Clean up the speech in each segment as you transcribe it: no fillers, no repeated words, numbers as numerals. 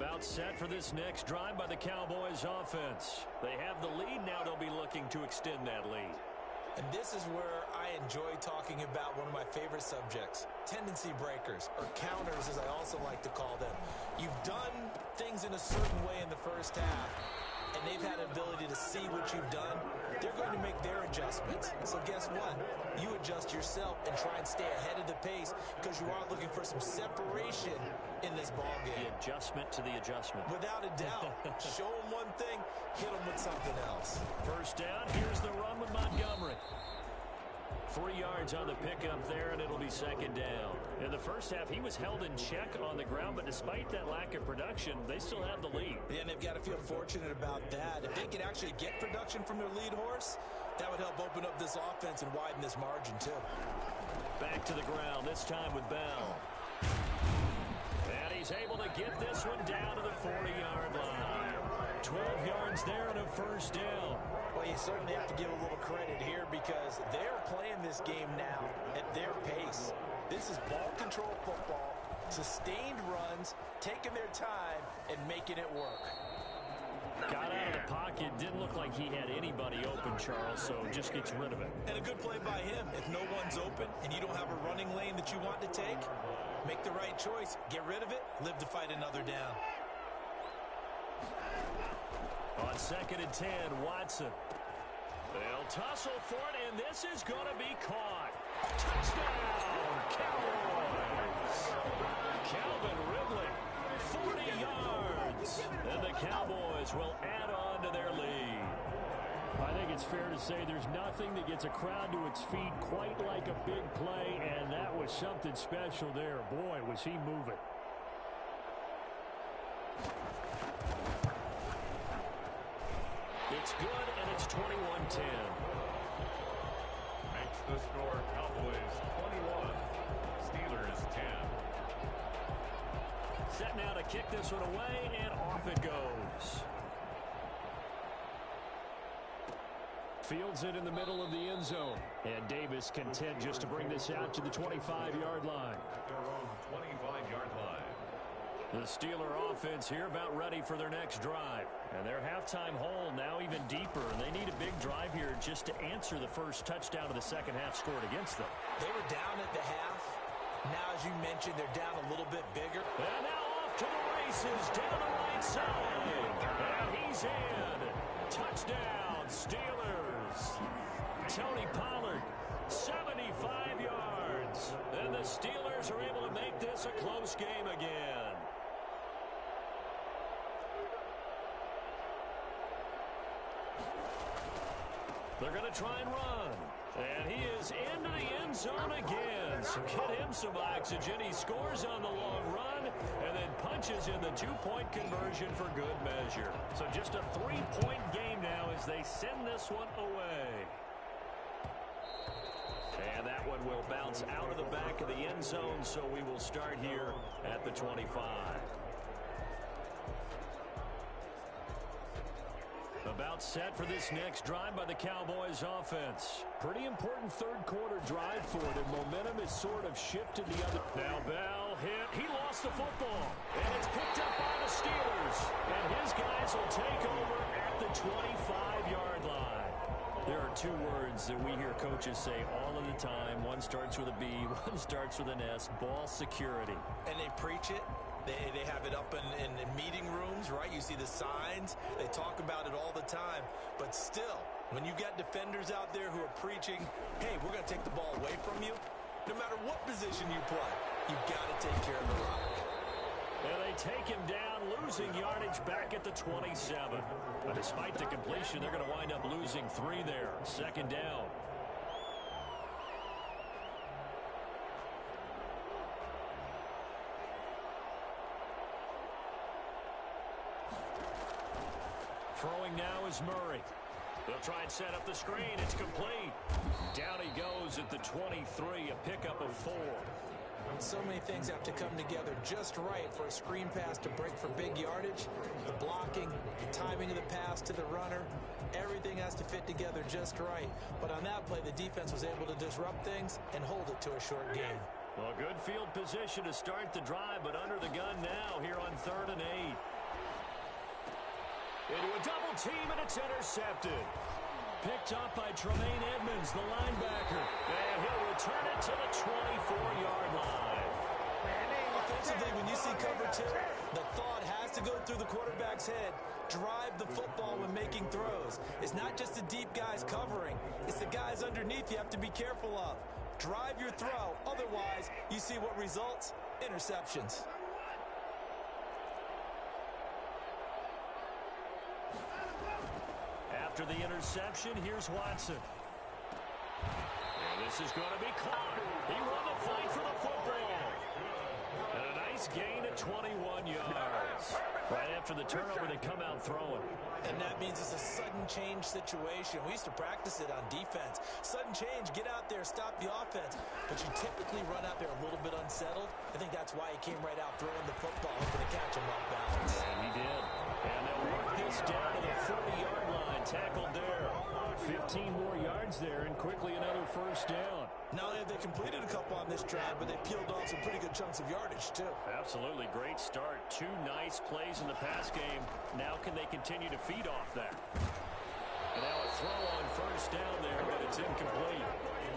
About set for this next drive by the Cowboys offense. They have the lead. Now they'll be looking to extend that lead. And this is where I enjoy talking about one of my favorite subjects, tendency breakers, or counters as I also like to call them. You've done things in a certain way in the first half, and they've had an ability to see what you've done. They're going to make their adjustments. So guess what? You adjust yourself and try and stay ahead of the pace because you are looking for some separation in this ballgame. The adjustment to the adjustment. Without a doubt. Show them one thing, hit them with something else. First down, here's the run with Montgomery. 3 yards on the pickup there, and it'll be second down. In the first half, he was held in check on the ground, but despite that lack of production, they still have the lead. Yeah, and they've got to feel fortunate about that. If they could actually get production from their lead horse, that would help open up this offense and widen this margin, too. Back to the ground, this time with Bell. And he's able to get this one down to the 40-yard line. 12 yards there and a first down. Well, you certainly have to give a little credit here because they're playing this game now at their pace. This is ball control football, sustained runs, taking their time, and making it work. Got out of the pocket. Didn't look like he had anybody open, Charles, so just gets rid of it. And a good play by him. If no one's open and you don't have a running lane that you want to take, make the right choice. Get rid of it. Live to fight another down. On 2nd and 10, Watson. They'll tussle for it, and this is going to be caught. Touchdown, Cowboys! Calvin Ridley, 40 yards. And the Cowboys will add on to their lead. I think it's fair to say there's nothing that gets a crowd to its feet quite like a big play, and that was something special there. Boy, was he moving. It's good, and it's 21-10. Makes the score Cowboys 21, Steelers 10. Set now to kick this one away, and off it goes. Fields it in the middle of the end zone. And Davis content just to bring this out to the 25-yard line. At their own 25-yard line. The Steeler offense here about ready for their next drive. And their halftime hole now even deeper. And they need a big drive here just to answer the first touchdown of the second half scored against them. They were down at the half. Now, as you mentioned, they're down a little bit bigger. And now off to the races down the right side. And he's in. Touchdown, Steelers. Tony Pollard, 75 yards. And the Steelers are able to make this a close game again. They're going to try and run. And he is into the end zone again. So get him some oxygen. He scores on the long run and then punches in the two-point conversion for good measure. So just a three-point game now as they send this one away. And that one will bounce out of the back of the end zone, so we will start here at the 25. About set for this next drive by the Cowboys offense. Pretty important third quarter drive for them. Momentum is sort of shifted the other. Now Bell hit. He lost the football. And it's picked up by the Steelers. And his guys will take over at the 25-yard line. There are two words that we hear coaches say all of the time. One starts with a B, one starts with an S. Ball security. And they preach it. They have it up in meeting rooms, right? You see the signs. They talk about it all the time. But still, when you've got defenders out there who are preaching, hey, we're going to take the ball away from you, no matter what position you play, you've got to take care of the rock. And they take him down, losing yardage back at the 27. But despite the completion, they're going to wind up losing 3 there. Second down. Throwing now is Murray. They'll try and set up the screen. It's complete. Down he goes at the 23, a pickup of 4. So many things have to come together just right for a screen pass to break for big yardage. The blocking, the timing of the pass to the runner, everything has to fit together just right. But on that play, the defense was able to disrupt things and hold it to a short game. Well, good field position to start the drive, but under the gun now here on 3rd and 8. Into a double team, and it's intercepted. Picked up by Tremaine Edmonds, the linebacker. And he'll return it to the 24-yard line. Offensively, when you see cover 2, the thought has to go through the quarterback's head. Drive the football when making throws. It's not just the deep guys covering. It's the guys underneath you have to be careful of. Drive your throw. Otherwise, you see what results? Interceptions. After the interception, here's Watson. And this is going to be caught. He won the fight for the football. And a nice gain of 21 yards. Right after the turnover, they come out throwing. And that means it's a sudden change situation. We used to practice it on defense. Sudden change, get out there, stop the offense. But you typically run out there a little bit unsettled. I think that's why he came right out throwing the football, hoping to catch him off balance. And he did. And they'll work this down to the 40-yard line. Tackled there. 15 more yards there, and quickly another first down. Not only have they completed a couple on this drive, but they peeled off some pretty good chunks of yardage, too. Absolutely great start. 2 nice plays in the pass game. Now can they continue to feed off that? And now a throw on first down there, but it's incomplete.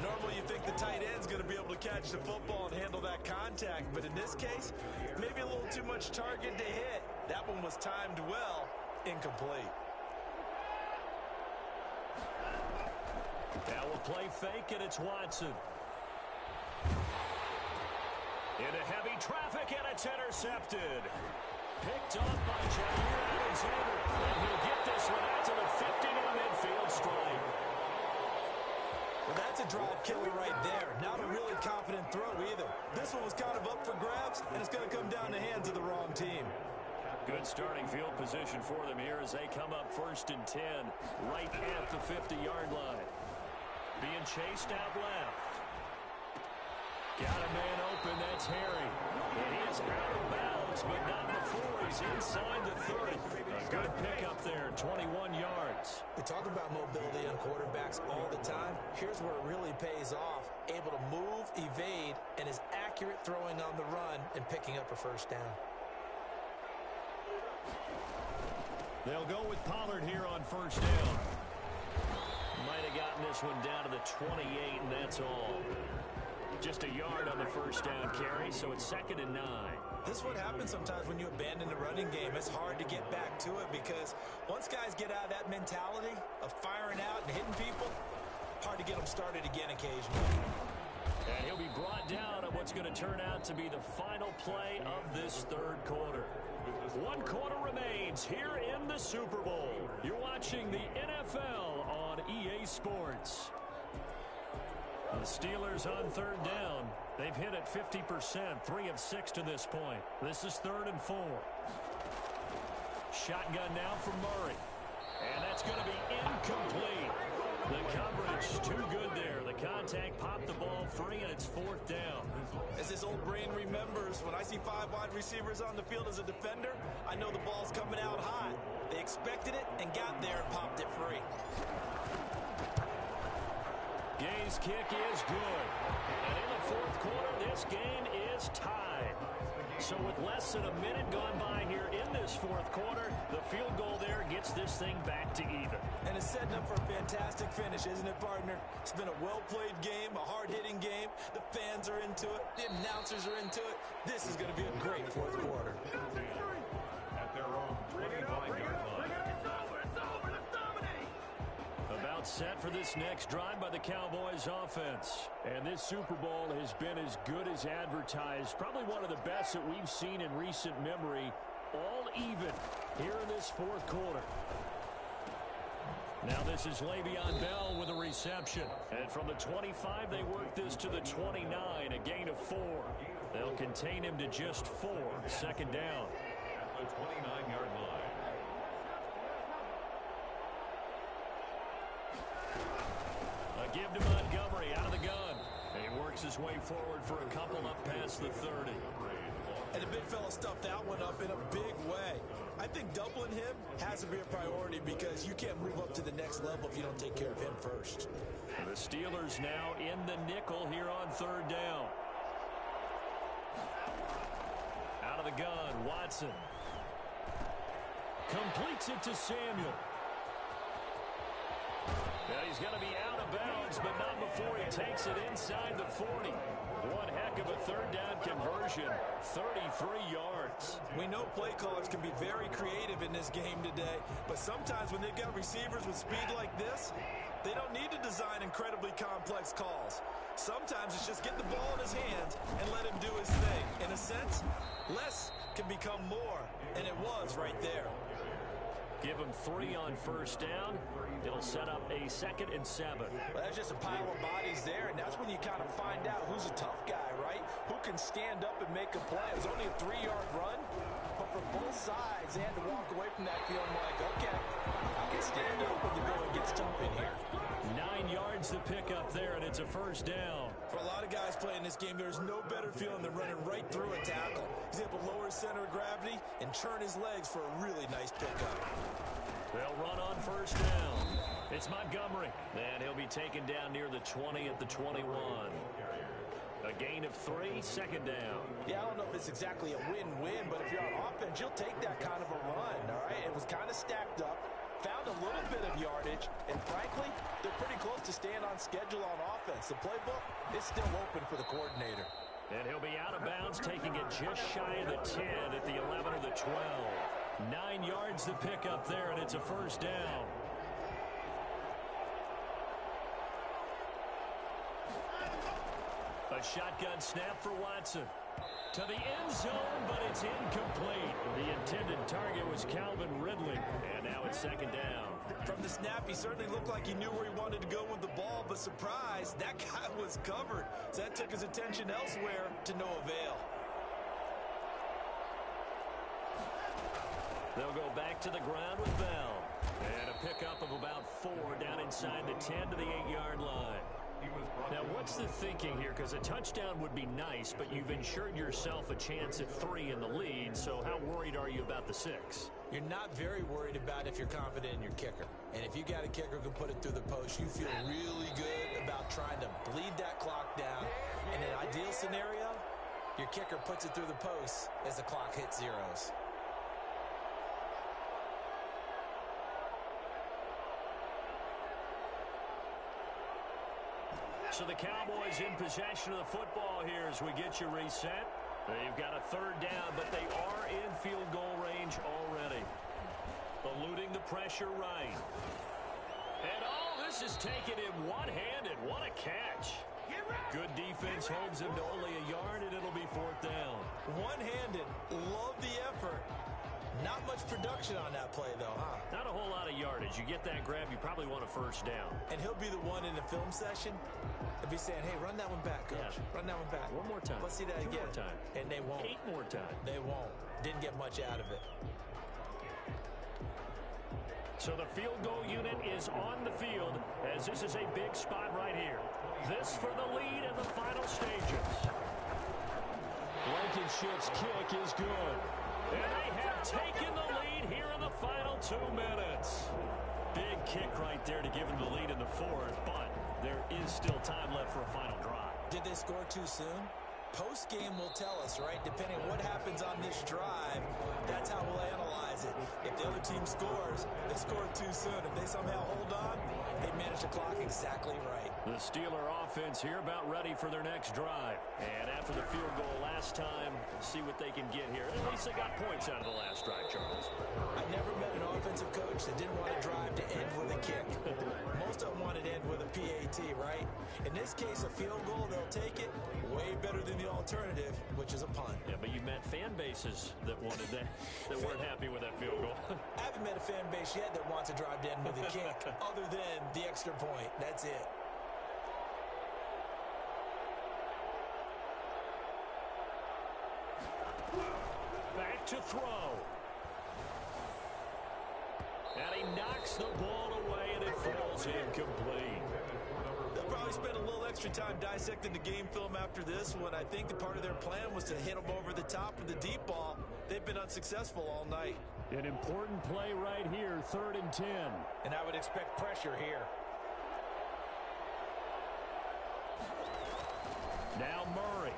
Normally you think the tight end's going to be able to catch the football and handle that contact, but in this case, maybe a little too much target to hit. That one was timed well, incomplete. Now we'll play fake, and it's Watson. Into heavy traffic, and it's intercepted. Picked up by Jair Alexander. And he'll get this one out to the 50 to the midfield stripe. Well, that's a drive killer right there. Not a really confident throw either. This one was kind of up for grabs, and it's going to come down the hands of the wrong team. Good starting field position for them here as they come up 1st and 10, right at the 50-yard line. Being chased out left. Got a man open, that's Harry. And he is out of bounds, but not before he's inside the 30. A good pickup there, 21 yards. We talk about mobility on quarterbacks all the time. Here's where it really pays off. Able to move, evade, and is accurate throwing on the run and picking up a first down. They'll go with Pollard here on first down. Might have gotten this one down to the 28, and that's all. Just a yard on the first down carry, so it's 2nd and 9. This is what happens sometimes when you abandon the running game. It's hard to get back to it because once guys get out of that mentality of firing out and hitting people, hard to get them started again occasionally. And he'll be brought down on what's going to turn out to be the final play of this 3rd quarter. 1 quarter remains here in the Super Bowl. You're watching the NFL on EA Sports. The Steelers on 3rd down. They've hit it 50%, 3 of 6 to this point. This is 3rd and 4. Shotgun now from Murray. And that's going to be incomplete. The coverage too good there. The contact popped the ball free, and it's 4th down. As his old brain remembers, when I see 5 wide receivers on the field as a defender, I know the ball's coming out high. They expected it and got there and popped it free. Gay's kick is good. And in the 4th quarter, this game is tied. So with less than a minute gone by here in this 4th quarter, the field goal there gets this thing back to even. And it's setting up for a fantastic finish, isn't it, partner? It's been a well-played game, a hard-hitting game. The fans are into it. The announcers are into it. This is going to be a great 4th quarter. At their own 25-yard line. About set for this next drive by the Cowboys offense. And this Super Bowl has been as good as advertised. Probably one of the best that we've seen in recent memory. All even here in this 4th quarter. Now this is Le'Veon Bell with a reception. And from the 25, they work this to the 29, a gain of 4. They'll contain him to just 4, 2nd down. At the 29-yard line. A give to Montgomery out of the gun. And he works his way forward for a couple up past the 30. And the big fella stuffed that one up in a big way. I think doubling him has to be a priority because you can't move up to the next level if you don't take care of him first. The Steelers now in the nickel here on 3rd down. the gun, Watson. Completes it to Samuel. Now he's going to be out of bounds, but not before he takes it inside the 40. One heck of a third down conversion, 33 yards. We know play callers can be very creative in this game today, but sometimes when they've got receivers with speed like this, they don't need to design incredibly complex calls. Sometimes it's just get the ball in his hands and let him do his thing. In a sense, less can become more, and it was right there. Give him 3 on first down. It'll set up a 2nd and 7. Well, that's just a pile of bodies there, and that's when you kind of find out who's a tough guy, right? Who can stand up and make a play. It was only a 3-yard run, but for both sides, they had to walk away from that feeling like, okay, I can stand up when the going gets tough in here. 9 yards to pick up there, and it's a first down. For a lot of guys playing this game, there's no better feeling than running right through a tackle. He's able to lower his center of gravity and churn his legs for a really nice pickup. They'll run on first down. It's Montgomery, and he'll be taken down near the 20 at the 21. A gain of 3, 2nd down. Yeah, I don't know if it's exactly a win-win, but if you're on offense, you'll take that kind of a run, all right? It was kind of stacked up, found a little bit of yardage, and frankly, they're pretty close to staying on schedule on offense. The playbook is still open for the coordinator. And he'll be out of bounds, taking it just shy of the 10 at the 11 or the 12. 9 yards to pick up there, and it's a first down. A shotgun snap for Watson. To the end zone, but it's incomplete. The intended target was Calvin Ridley, and now it's 2nd down. From the snap, he certainly looked like he knew where he wanted to go with the ball, but surprise, that guy was covered. So that took his attention elsewhere to no avail. They'll go back to the ground with Bell. And a pickup of about 4 down inside the 10 to the 8-yard line. Now, what's the thinking here? Because a touchdown would be nice, but you've ensured yourself a chance at 3 in the lead, so how worried are you about the 6? You're not very worried about if you're confident in your kicker. And if you got a kicker who can put it through the post, you feel really good about trying to bleed that clock down. In an ideal scenario, your kicker puts it through the post as the clock hits zeros. So the Cowboys in possession of the football here as we get you reset. They've got a 3rd down, but they are in field goal range already. Eluding the pressure right. And this is taken in one-handed. What a catch. Good defense holds him to only a yard, and it'll be 4th down. One-handed. Love the effort. Not much production on that play, though, huh? Not a whole lot of yardage. You get that grab, you probably want a 1st down. And he'll be the one in the film session. He'll be saying, hey, run that one back, coach. Yeah. Run that one back. One more time. Let's see that 2 again. more time. And they won't. 8 more times. They won't. Didn't get much out of it. So the field goal unit is on the field as this is a big spot right here. This for the lead in the final stages. Blankenship's kick is good. And they have taken the lead here in the final 2 minutes. Big kick right there to give them the lead in the 4th, but there is still time left for a final drive. Did they score too soon? Post-game will tell us, right? Depending on what happens on this drive, that's how we'll analyze it. If the other team scores, they scored too soon. If they somehow hold on, they manage the clock exactly right. The Steeler offense here about ready for their next drive. And after the field goal last time, see what they can get here. At least they got points out of the last drive, Charles. I never met an offensive coach that didn't want a drive to end with a kick. Most of them wanted to end with a PAT, right? In this case, a field goal, they'll take it. Way better than the alternative, which is a punt. Yeah, but you met fan bases that wanted that weren't happy with that field goal. I haven't met a fan base yet that wants a drive to end with a kick, other than the extra point. That's it. Back to throw. And he knocks the ball away, and it falls incomplete. They'll probably spend a little extra time dissecting the game film after this one. I think the part of their plan was to hit them over the top with the deep ball. They've been unsuccessful all night. An important play right here, 3rd and 10. And I would expect pressure here. Now Murray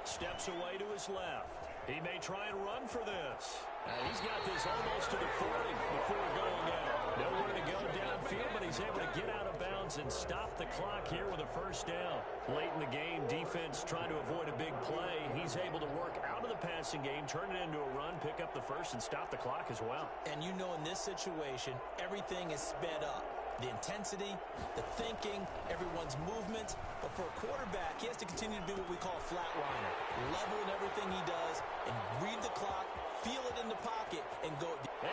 steps away to his left. He may try and run for this. He's got this almost to the 40 before going out. Nowhere to go downfield, but he's able to get out of bounds and stop the clock here with a first down. Late in the game, defense trying to avoid a big play. He's able to work out of the passing game, turn it into a run, pick up the first, and stop the clock as well. And you know in this situation, everything is sped up. The intensity, the thinking, everyone's movement. But for a quarterback, he has to continue to be what we call a flatliner. Level in everything he does and read the clock, feel it in the pocket, and go. And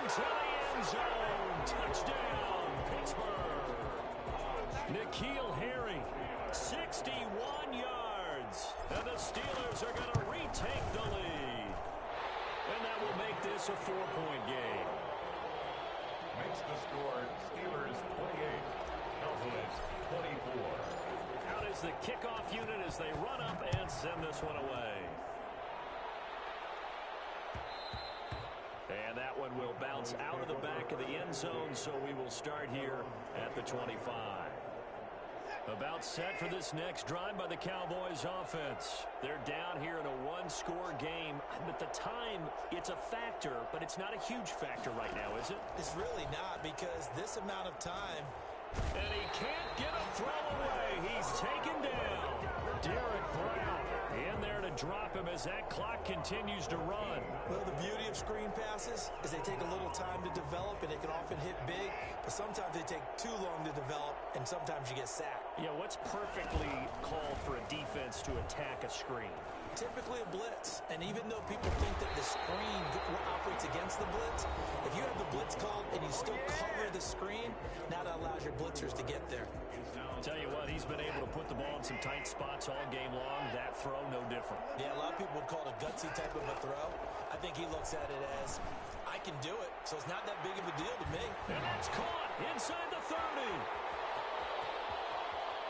into the end zone. Touchdown, Pittsburgh. N'Keal Harry, 61 yards. And the Steelers are going to retake the lead. And that will make this a 4-point game. Makes the score Steelers 28, Cowboys 24. Out is the kickoff unit as they run up and send this one away. And that one will bounce out of the back of the end zone, so we will start here at the 25. About set for this next drive by the Cowboys offense. They're down here in a one-score game. At the time, it's a factor, but it's not a huge factor right now, is it? It's really not, because this amount of time. And he can't get a throw away. He's taken down. Derek Brown in there to drop him as that clock continues to run. Well, the beauty of screen passes is they take a little time to develop, and they can often hit big, but sometimes they take too long to develop, and sometimes you get sacked. Yeah, what's perfectly called for a defense to attack a screen? Typically a blitz, and even though people think that the screen operates against the blitz, if you have the blitz called and you still cover the screen, now that allows your blitzers to get there. Tell you what, he's been able to put the ball in some tight spots all game long. That throw, no different. Yeah, a lot of people would call it a gutsy type of a throw. I think he looks at it as, I can do it, so it's not that big of a deal to me. And that's caught inside the 30.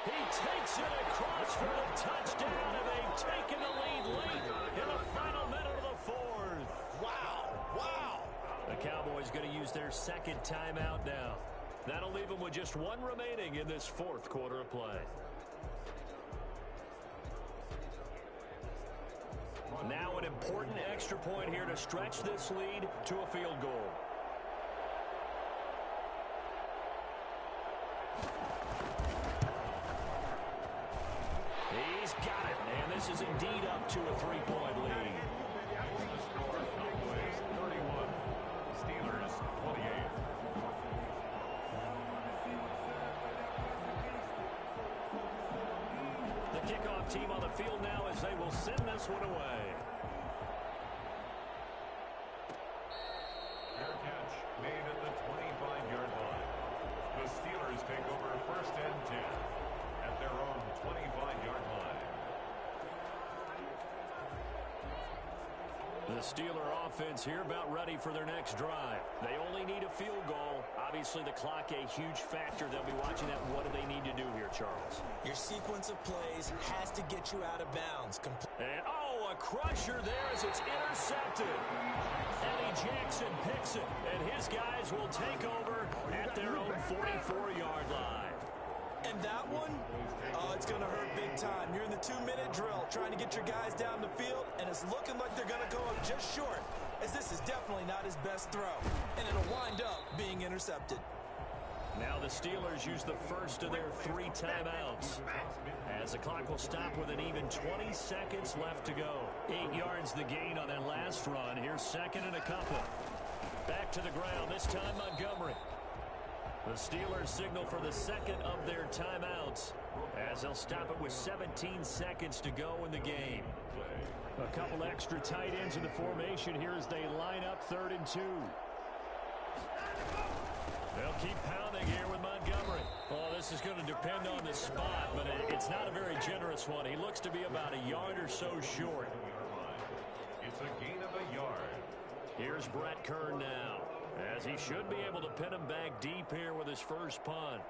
He takes it across for a touchdown, and they've taken the lead late in the final minute of the fourth. Wow, wow. The Cowboys going to use their second timeout now. That'll leave them with just one remaining in this fourth quarter of play. Now an important extra point here to stretch this lead to a field goal. He's got it, and this is indeed up to a 3-point lead. The score Cowboys 31, Steelers 28. The kickoff team on the field now as they will send this one away. Fair catch made at the 25-yard line. The Steelers take over first and 10 at their own 25-yard line. The Steeler offense here about ready for their next drive. They only need a field goal. Obviously, the clock a huge factor. They'll be watching that. What do they need to do here, Charles? Your sequence of plays has to get you out of bounds. And, a crusher there as it's intercepted. Eddie Jackson picks it, and his guys will take over at their own 44-yard line. And that one, it's going to hurt big time. You're in the 2-minute drill trying to get your guys down the field, and it's looking like they're going to go up just short, as this is definitely not his best throw, and it'll wind up being intercepted. Now the Steelers use the first of their 3 timeouts, as the clock will stop with an even 20 seconds left to go. 8 yards the gain on that last run. Here's second and a couple. Back to the ground, this time Montgomery. The Steelers signal for the second of their timeouts, as they'll stop it with 17 seconds to go in the game. A couple extra tight ends in the formation here as they line up 3rd and 2. They'll keep pounding here with Montgomery. Oh, this is going to depend on the spot, but it's not a very generous one. He looks to be about a yard or so short. It's a gain of a yard. Here's Brett Kern now, as he should be able to pin him back deep here with his first punt.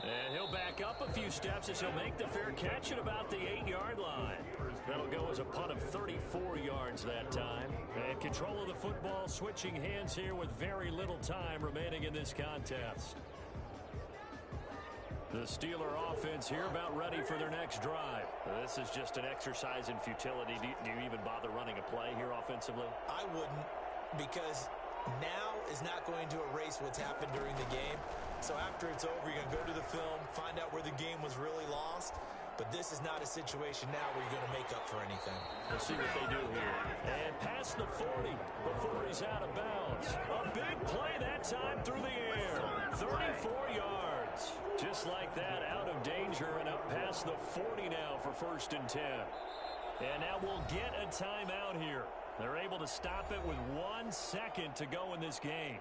And he'll back up a few steps as he'll make the fair catch at about the 8-yard line. That'll go as a punt of 34 yards that time. And control of the football switching hands here with very little time remaining in this contest. The Steeler offense here about ready for their next drive. This is just an exercise in futility. Do you even bother running a play here offensively? I wouldn't, because now is not going to erase what's happened during the game. So after it's over, you're going to go to the film, find out where the game was really lost. But this is not a situation now where you're going to make up for anything. We'll see what they do here. And past the 40 before he's out of bounds. A big play that time through the air. 34 yards. Just like that, out of danger and up past the 40 now for 1st and 10. And now we'll get a timeout here. They're able to stop it with 1 second to go in this game.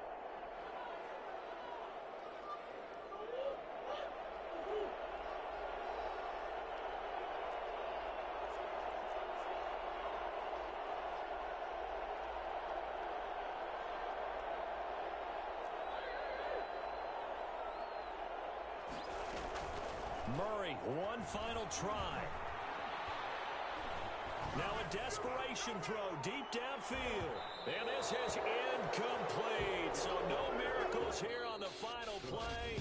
Murray, one final try. Now a desperation throw deep downfield. And this is incomplete. So no miracles here on the final play.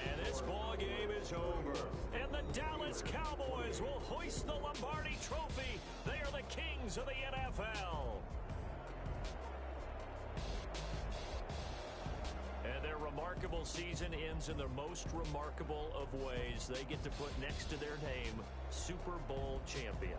And this ball game is over. And the Dallas Cowboys will hoist the Lombardi Trophy. They are the kings of the NFL. And their remarkable season ends in the most remarkable of ways. They get to put next to their name, Super Bowl champion.